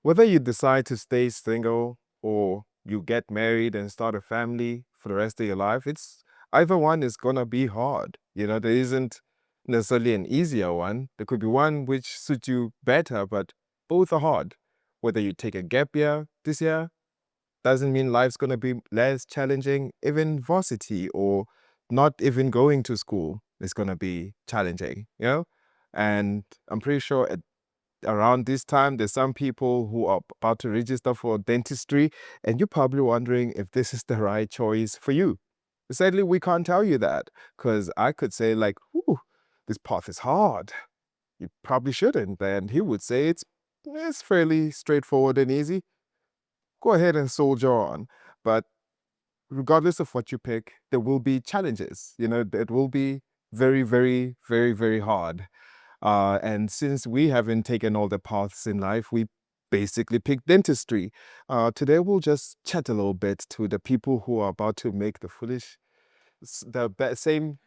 Whether you decide to stay single or you get married and start a family for the rest of your life, it's either one is gonna be hard. There isn't necessarily an easier one. There could be one which suits you better, but both are hard. Whether you take a gap year this year doesn't mean life's gonna be less challenging. Even varsity or not even going to school is gonna be challenging. And I'm pretty sure around this time, there's some people who are about to register for dentistry, and you're probably wondering if this is the right choice for you. Sadly, we can't tell you that because I could say, like, ooh, this path is hard. You probably shouldn't. And he would say it's fairly straightforward and easy. Go ahead and soldier on. But regardless of what you pick, there will be challenges. It will be very, very, very, very hard. And since we haven't taken all the paths in life, we basically picked dentistry. Today, we'll just chat a little bit to the people who are about to make the same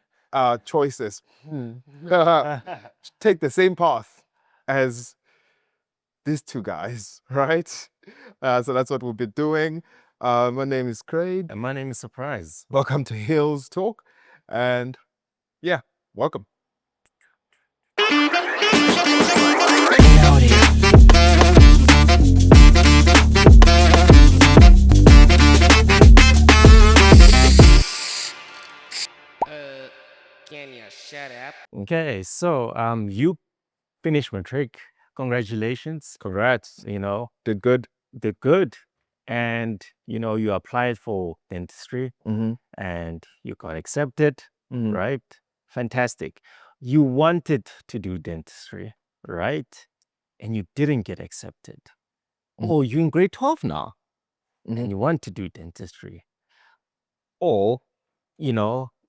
choices. Take the same path as these two guys, right? So that's what we'll be doing. My name is Craig. And my name is Surprise. Welcome to Hills Talk. And yeah, welcome. Can you shut up? Okay, so you finished matric. Congratulations. Congrats. Did good. Did good. And you applied for dentistry Mm-hmm. and you got accepted, Mm-hmm. right? Fantastic. You wanted to do dentistry, right? And you didn't get accepted. Mhm. Oh, you're in grade 12 now Mhm. and you want to do dentistry. Or,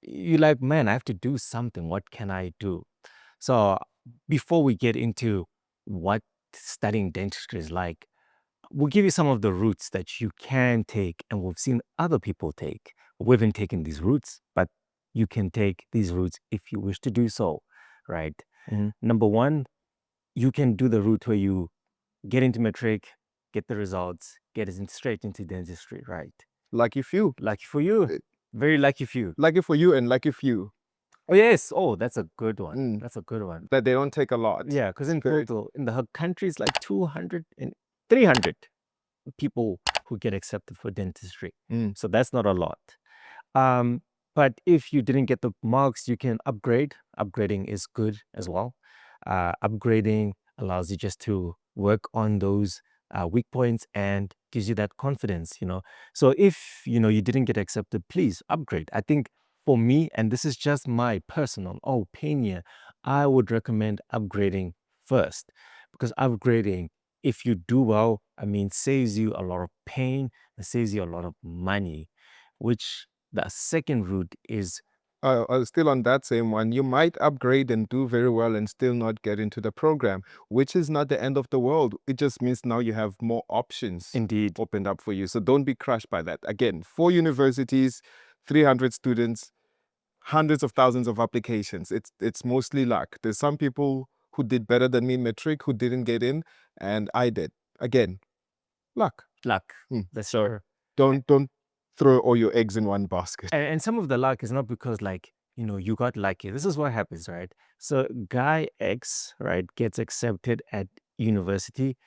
you're like, man, I have to do something. What can I do? So before we get into what studying dentistry is like, we'll give you some of the routes that you can take, and we've seen other people take. We haven't taken these routes, but you can take these routes if you wish to do so, right? Mhm. Number one, you can do the route where you get into matric, get the results, straight into dentistry, right? Lucky few. Lucky for you. Uh, Very lucky few. Lucky for you and lucky few. Oh, yes. Oh, that's a good one. Mm. That's a good one. That they don't take a lot. Yeah, because in It's very- total, in the country, it's like 200 and 300 people who get accepted for dentistry. Mm. So that's not a lot. But if you didn't get the marks, you can upgrade. Upgrading is good as well. Upgrading allows you just to work on those weak points and gives you that confidence. So if, you didn't get accepted, please upgrade. I think for me, and this is just my personal opinion, I would recommend upgrading first, because upgrading, if you do well, saves you a lot of pain, it saves you a lot of money, which the second route is. Still on that same one, you might upgrade and do very well and still not get into the program, which is not the end of the world. It just means now you have more options Indeed. opened up for you. So don't be crushed by that. Again, 4 universities, 300 students, hundreds of thousands of applications. It's mostly luck. There's some people who did better than me in matric who didn't get in, and I did. Again, luck. Luck. That's So sure. Don't throw all your eggs in one basket. and some of the luck is not because, like, you got lucky. This is what happens, right? So guy X, right, gets accepted at university,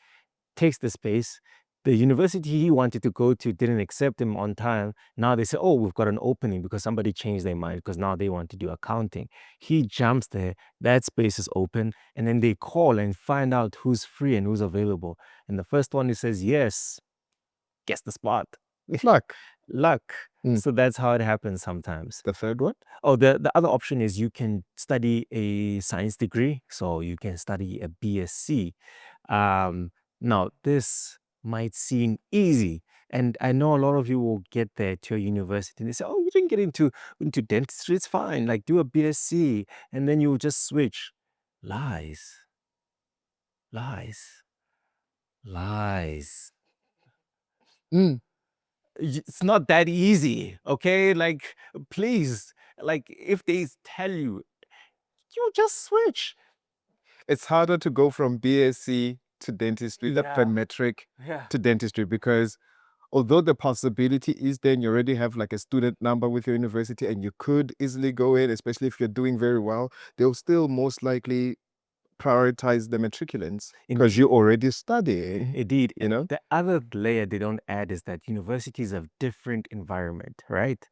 takes the space. The university he wanted to go to didn't accept him on time. Now they say, oh, we've got an opening because somebody changed their mind because now they want to do accounting. He jumps there, that space is open, and then they call and find out who's free and who's available. And the first one who says yes gets the spot. Luck. Luck. Mm. So that's how it happens sometimes. The third one? Oh, the other option is you can study a science degree. So you can study a BSc. Now, this might seem easy. And I know a lot of you will get there to a university and they say, oh, you didn't get into dentistry. It's fine. Like, do a BSc and then you'll just switch. Lies. Lies. Lies. Mm. It's not that easy, okay? Like, please, like, if they tell you, you just switch. It's harder to go from BSc to dentistry, the Yeah. metric Yeah. to dentistry, because although the possibility is then you already have like a student number with your university and you could easily go in, especially if you're doing very well, they'll still most likely prioritize the matriculants because you're already studying, Indeed. you know? The other layer they don't add is that universities have different environment, right?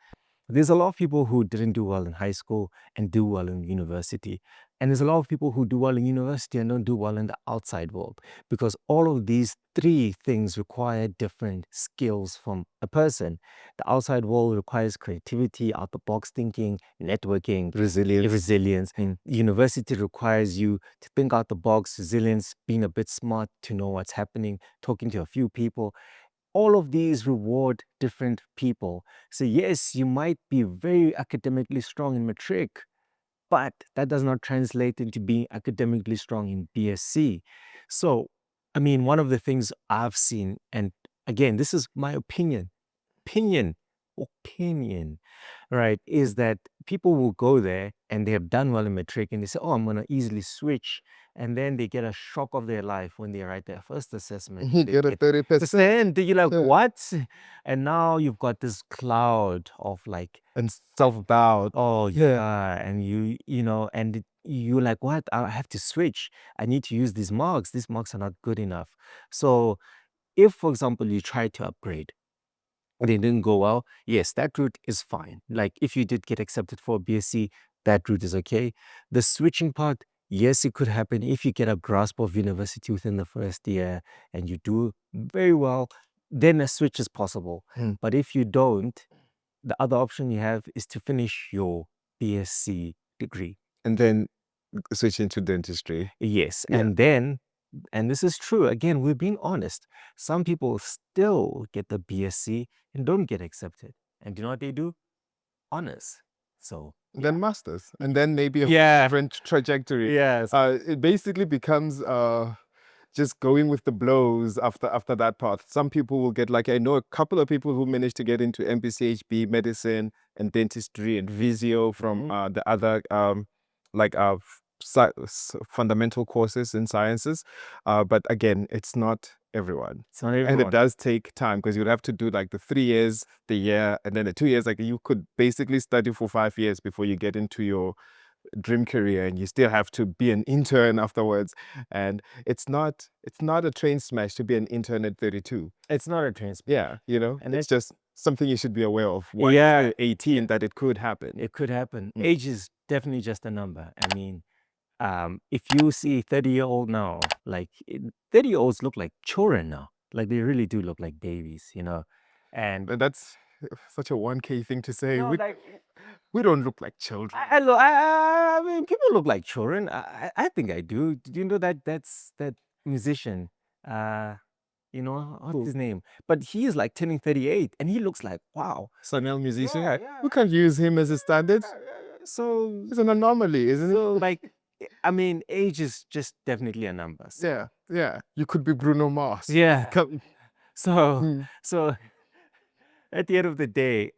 There's a lot of people who didn't do well in high school and do well in university. And there's a lot of people who do well in university and don't do well in the outside world, because all of these three things require different skills from a person. The outside world requires creativity, out the box thinking, networking, resilience. University requires you to think out the box, resilience, being a bit smart to know what's happening, talking to a few people. All of these reward different people. So yes, you might be very academically strong in matric, but that does not translate into being academically strong in BSc. So, I mean, one of the things I've seen, and again, this is my opinion, opinion, right, is that people will go there and they have done well in matric and they say, oh, I'm going to easily switch. And then they get a shock of their life when they write their first assessment. You They get a get 30%. you're like, Yeah. what? And now you've got this cloud of like, And self-doubt. oh Yeah. yeah, and you're like, what? I have to switch. I need to use these marks. These marks are not good enough. So if, for example, you try to upgrade and it didn't go well, yes, that route is fine. Like if you did get accepted for a BSc, that route is okay. The switching part, yes, it could happen if you get a grasp of university within the first year and you do very well, then a switch is possible. Mm. But if you don't, the other option you have is to finish your BSc degree. And then switch into dentistry. Yes. Yeah. And then, and this is true, again, we're being honest. Some people still get the BSc and don't get accepted. And do you know what they do? Honors. So, And then masters. And then maybe a yeah. different trajectory. Yes. It basically becomes just going with the blows after that path. Some people will get, like, I know a couple of people who managed to get into MPCHB, medicine and dentistry and physio from the other like fundamental courses in sciences. But again, it's not everyone. It's not And it everyone. does take time because you'd have to do like the 3 years, the year, and then the 2 years. Like you could basically study for 5 years before you get into your dream career, and you still have to be an intern afterwards. And it's not a train smash to be an intern at 32. It's not a transfer. Yeah, And it's just something you should be aware of. Once Yeah. you're 18, that it could happen. It could happen. Mm. Age is definitely just a number. I mean, if you see 30-year-old now, like 30-year-olds look like children now. Like they really do look like babies, And But that's such a 1K thing to say. no, We, like we don't look like children. I mean, people look like children. I think I do. Do you know that's that musician? What's Who? his name? But he is like turning 38, and he looks like, wow. Sanel musician. Yeah, yeah. We can't use him as a standard. So It's an anomaly, isn't it? like, I mean, age is just definitely a number. Yeah, yeah. You could be Bruno Mars. Yeah. Come. So so at the end of the day,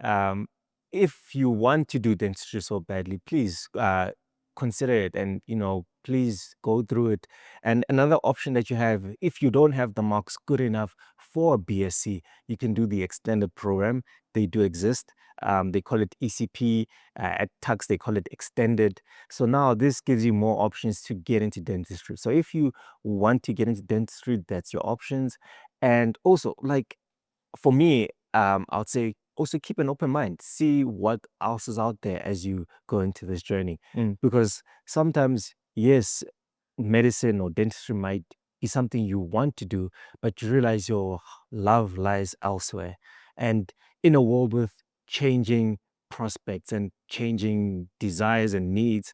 if you want to do dentistry so badly, please consider it, and please go through it. And another option that you have, if you don't have the marks good enough for BSc, you can do the extended program. They do exist. They call it ECP. At Tux, they call it extended. So now this gives you more options to get into dentistry. So if you want to get into dentistry, that's your options. And also, like, for me, I would say also keep an open mind. See what else is out there as you go into this journey. Because sometimes, yes, medicine or dentistry might be something you want to do, but you realize your love lies elsewhere. And in a world with changing prospects and changing desires and needs,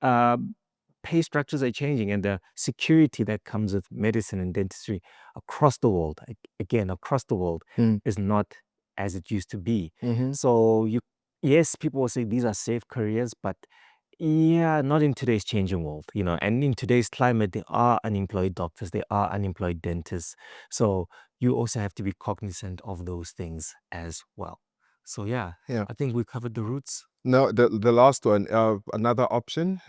uh, pay structures are changing, and the security that comes with medicine and dentistry across the world, again, across the world, is not as it used to be. So yes, people will say these are safe careers, but yeah, not in today's changing world, and in today's climate, there are unemployed doctors, there are unemployed dentists. So you also have to be cognizant of those things as well. So yeah, Yeah. I think we covered the roots. No, the last one, another option,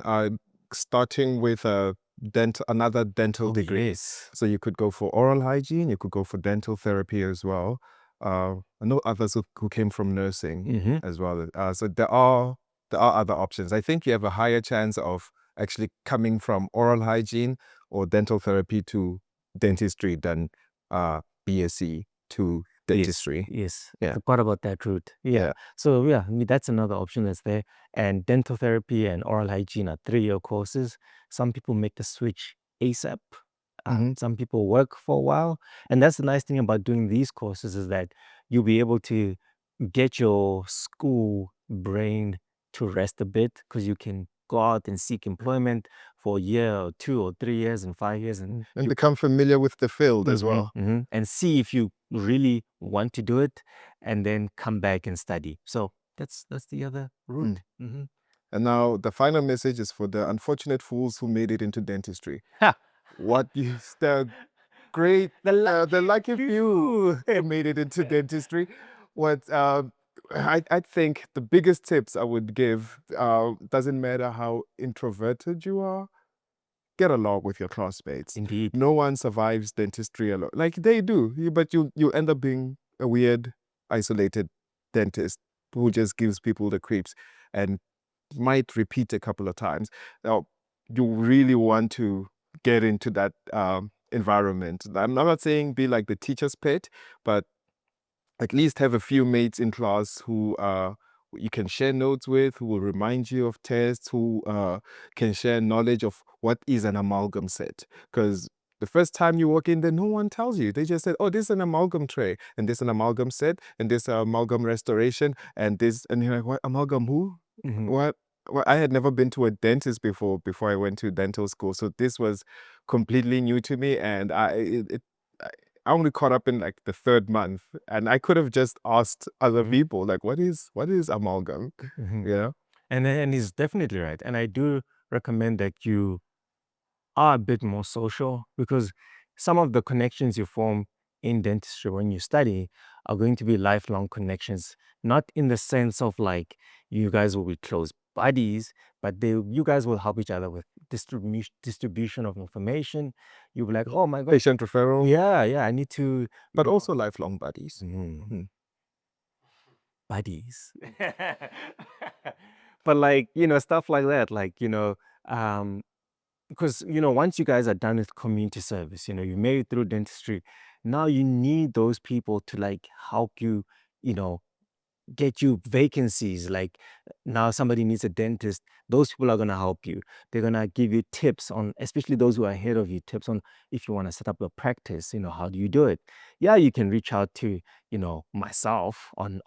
starting with another dental degree. Yes. So you could go for oral hygiene, you could go for dental therapy as well. I know others who came from nursing Mm-hmm. as well. So there are other options. I think you have a higher chance of actually coming from oral hygiene or dental therapy to dentistry than BSc to dentistry. Yes. Yeah. Forgot about that route. Yeah. Yeah. So yeah, I mean, that's another option that's there. And dental therapy and oral hygiene are 3-year courses. Some people make the switch ASAP. Hmm. Some people work for a while. And that's the nice thing about doing these courses is that you'll be able to get your school brain to rest a bit because you can go out and seek employment for a year or 2 or 3 years and 5 years and And you become familiar with the field as Mhm, well. mhm, and see if you really want to do it and then come back and study. So that's the other Mm. route. Mhm. And now the final message is for the unfortunate fools who made it into dentistry. Ha! What is the great, the lucky few who made it into dentistry? What I think the biggest tips I would give, doesn't matter how introverted you are, get along with your classmates. Indeed. No one survives dentistry alone. Like they do, but you end up being a weird, isolated dentist who just gives people the creeps and might repeat a couple of times. Now, you really want to get into that environment. I'm not saying be like the teacher's pet, but at least have a few mates in class who you can share notes with, who will remind you of tests, who can share knowledge of what is an amalgam set. Because the first time you walk in there, no one tells you. They just said, oh, this is an amalgam tray, and this is an amalgam set, and this amalgam restoration, and this, and you're like, what, amalgam who? Mhm, What? Well, I had never been to a dentist before I went to dental school, so this was completely new to me, and I only caught up in like the third month, and I could have just asked other mhm, people like, what is amalgam? mhm. You know? And he's definitely right. And I do recommend that you are a bit more social because some of the connections you form in dentistry when you study are going to be lifelong connections, not in the sense of like you guys will be close buddies, but you guys will help each other with distribution of information. You'll be like, oh my God, Patient referral, yeah, I need to, but also lifelong buddies. Mhm. Mhm. Buddies. But like, stuff like that, like, um, because once you guys are done with community service, you made it through dentistry, now you need those people to like help you, you know get you vacancies. Like now somebody needs a dentist, those people are going to help you. They're going to give you tips on, especially those who are ahead of you, tips on if you want to set up a practice, how do you do it. Yeah, you can reach out to myself on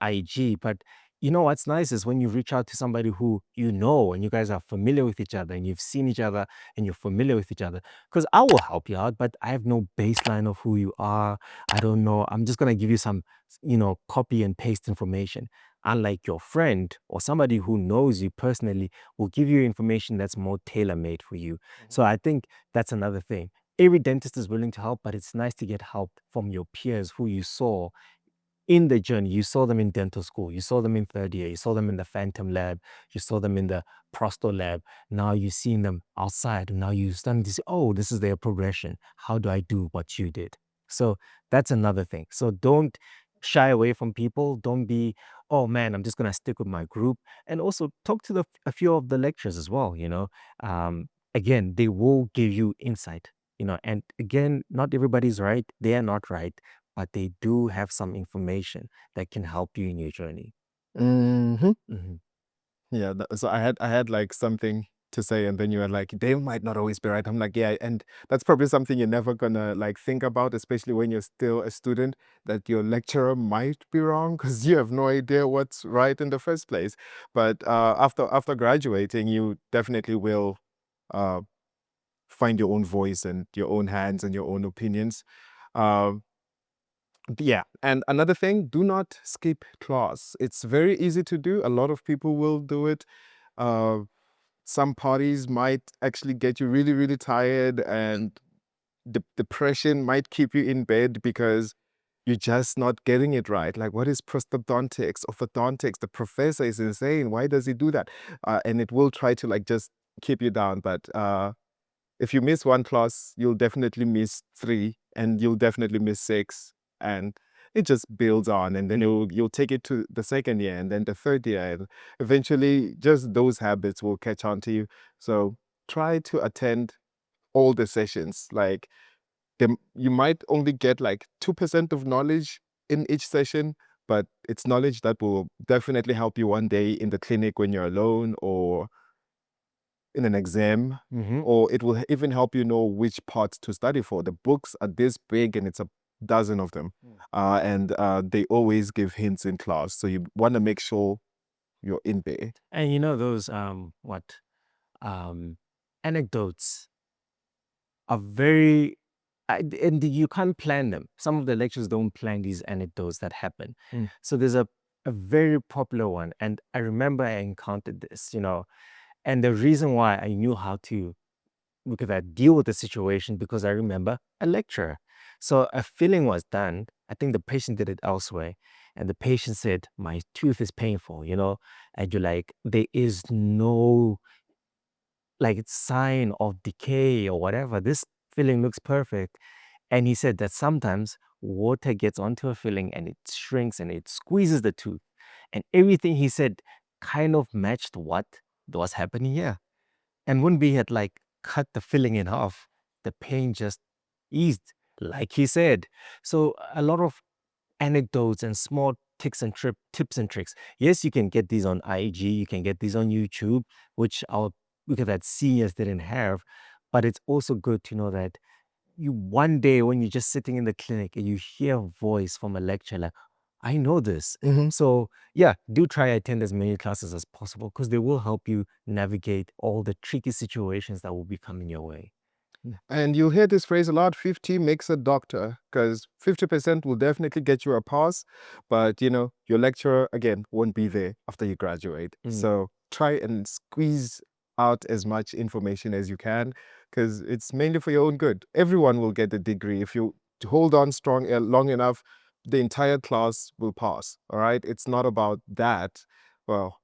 IG, but what's nice is when you reach out to somebody who and you guys are familiar with each other and you've seen each other and you're familiar with each other, because I will help you out, but I have no baseline of who you are. I don't know, I'm just going to give you some copy and paste information. Unlike your friend or somebody who knows you personally will give you information that's more tailor-made for you. So I think that's another thing. Every dentist is willing to help, but it's nice to get help from your peers who you saw in the journey. You saw them in dental school, you saw them in third year, you saw them in the phantom lab, you saw them in the prosto lab. Now you're seeing them outside, and now you're starting to see, oh, this is their progression. How do I do what you did? So that's another thing. So don't shy away from people. Don't be, oh man, I'm just gonna stick with my group. And also talk to a few of the lecturers as well. Again, they will give you insight. And again, not everybody's right. They are not right, but they do have some information that can help you in your journey. Hmm. Mhm. Yeah. So I had like something to say, and then you were like, they might not always be right. I'm like, yeah, and that's probably something you're never gonna like think about, especially when you're still a student, that your lecturer might be wrong because you have no idea what's right in the first place. But after graduating, you definitely will uh, find your own voice and your own hands and your own opinions. Um, yeah, and another thing, do not skip class. It's very easy to do. A lot of people will do it. Uh, some parties might actually get you really, really tired, and the depression might keep you in bed because you're just not getting it right. Like, what is prosthodontics, orthodontics? The professor is insane. Why does he do that? And it will try to like just keep you down. But if you miss one class, you'll definitely miss three, and you'll definitely miss six, and it just builds on, and then you'll take it to the second year, and then the third year, and eventually, just those habits will catch on to you. So try to attend all the sessions. Like you might only get like 2% of knowledge in each session, but it's knowledge that will definitely help you one day in the clinic when you're alone, or in an exam, Mm-hmm. or it will even help you know which parts to study for. The books are this big, and it's a dozen of them. And they always give hints in class. So you want to make sure you're in there. And you know those um anecdotes are very and you can't plan them. Some of the lectures don't plan these anecdotes that happen. Mm. So there's a very popular one, and I remember I encountered this, and the reason why I knew how to look at that, deal with the situation, because I remember a lecturer. So a filling was done. I think the patient did it elsewhere, and the patient said, "My tooth is painful," and you're like, there is no like sign of decay or whatever. This filling looks perfect. And he said that sometimes water gets onto a filling and it shrinks and it squeezes the tooth. And everything he said kind of matched what was happening here. And when we had like cut the filling in half, the pain just eased, like he said. So a lot of anecdotes and small tips and tricks. Yes, you can get these on IG, you can get these on YouTube, which our look at that seniors didn't have. But it's also good to know that you one day when you're just sitting in the clinic and you hear a voice from a lecturer, like, I know this. Mhm. So yeah, do try attend as many classes as possible because they will help you navigate all the tricky situations that will be coming your way. And you'll hear this phrase a lot, 50 makes a doctor, because 50% will definitely get you a pass, but your lecturer, again, won't be there after you graduate. Mm. So try and squeeze out as much information as you can, because it's mainly for your own good. Everyone will get the degree. If you hold on strong long enough, the entire class will pass. All right. It's not about that. Well,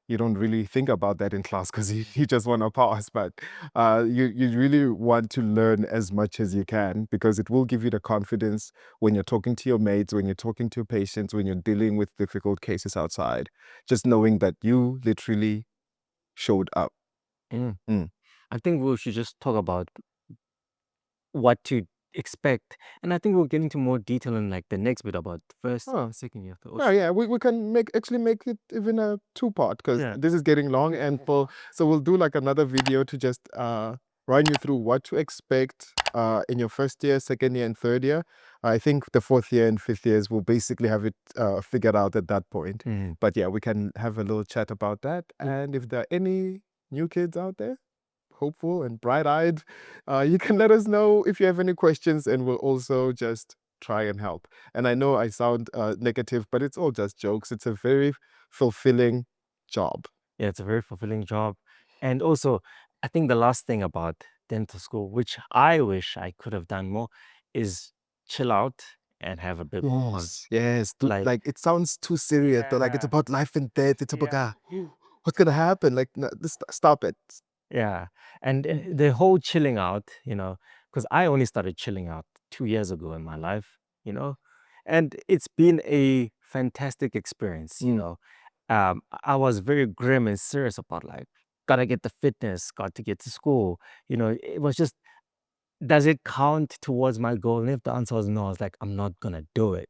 you don't really think about that in class because you just want to pass. But you really want to learn as much as you can, because it will give you the confidence when you're talking to your mates, when you're talking to patients, when you're dealing with difficult cases outside. Just knowing that you literally showed up. Mm. Mm. I think we should just talk about what to expect. And I think we'll get into more detail in like the next bit about first, Oh, second year. oh yeah, we can actually make it even a two-part, because Yeah. this is getting long and full. So we'll do like another video to just run you through what to expect in your first year, second year, and third year. I think the fourth year and fifth years will basically have it figured out at that point. Mm. But yeah, we can have a little chat about that. And if there are any new kids out there, hopeful and bright-eyed, you can let us know if you have any questions, and we'll also just try and help. And I know I sound negative, but it's all just jokes. It's a very fulfilling job. Yeah, it's a very fulfilling job. And also, I think the last thing about dental school, which I wish I could have done more, is chill out and have a bit more fun. Yes. Like, Like, it sounds too serious, though. Like, it's yeah, about life and death. It's about yeah, what's gonna happen. Like, no, just stop it. yeah. And the whole chilling out, because I only started chilling out 2 years ago in my life, and it's been a fantastic experience. Mm. I was very grim and serious about like, gotta get the fitness, got to get to school. It was just, does it count towards my goal? And if the answer was no, I was like, I'm not gonna do it.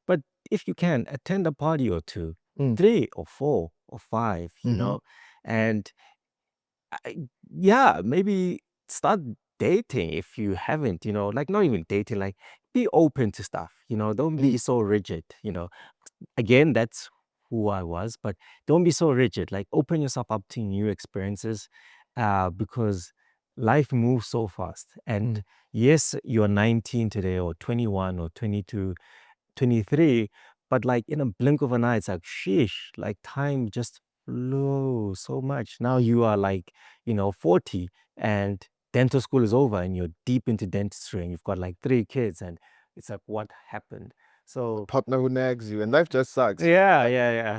But if you can, attend a party or two, Mm. three or four or five, Mhm. and yeah, maybe start dating if you haven't, like not even dating, like be open to stuff, don't Mm. be so rigid. Again, that's who I was, but don't be so rigid. Like open yourself up to new experiences, because life moves so fast. And Mm. yes, you're 19 today, or 21, or 22, 23, but like in a blink of an eye, it's like, sheesh, like time just flew so much. Now you are like, 40, and dental school is over and you're deep into dentistry and you've got like three kids, and it's like, what happened? So Partner who nags you, and life just sucks.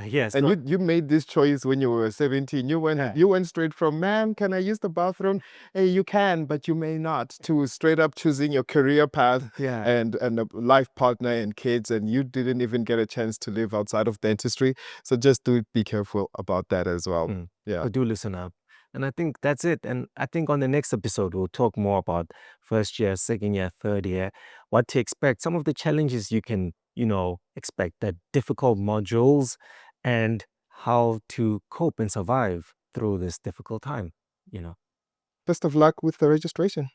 yeah. And So you made this choice when you were 17. yeah, You went straight from, ma'am, can I use the bathroom? Hey, you can, but you may not, to straight up choosing your career path yeah. and a life partner and kids, and you didn't even get a chance to live outside of dentistry. So just do be careful about that as well. Mm. Yeah. So do listen up. And I think that's it. And I think on the next episode, we'll talk more about first year, second year, third year, what to expect, some of the challenges you can, expect, the difficult modules, and how to cope and survive through this difficult time, you know. Best of luck with the registration.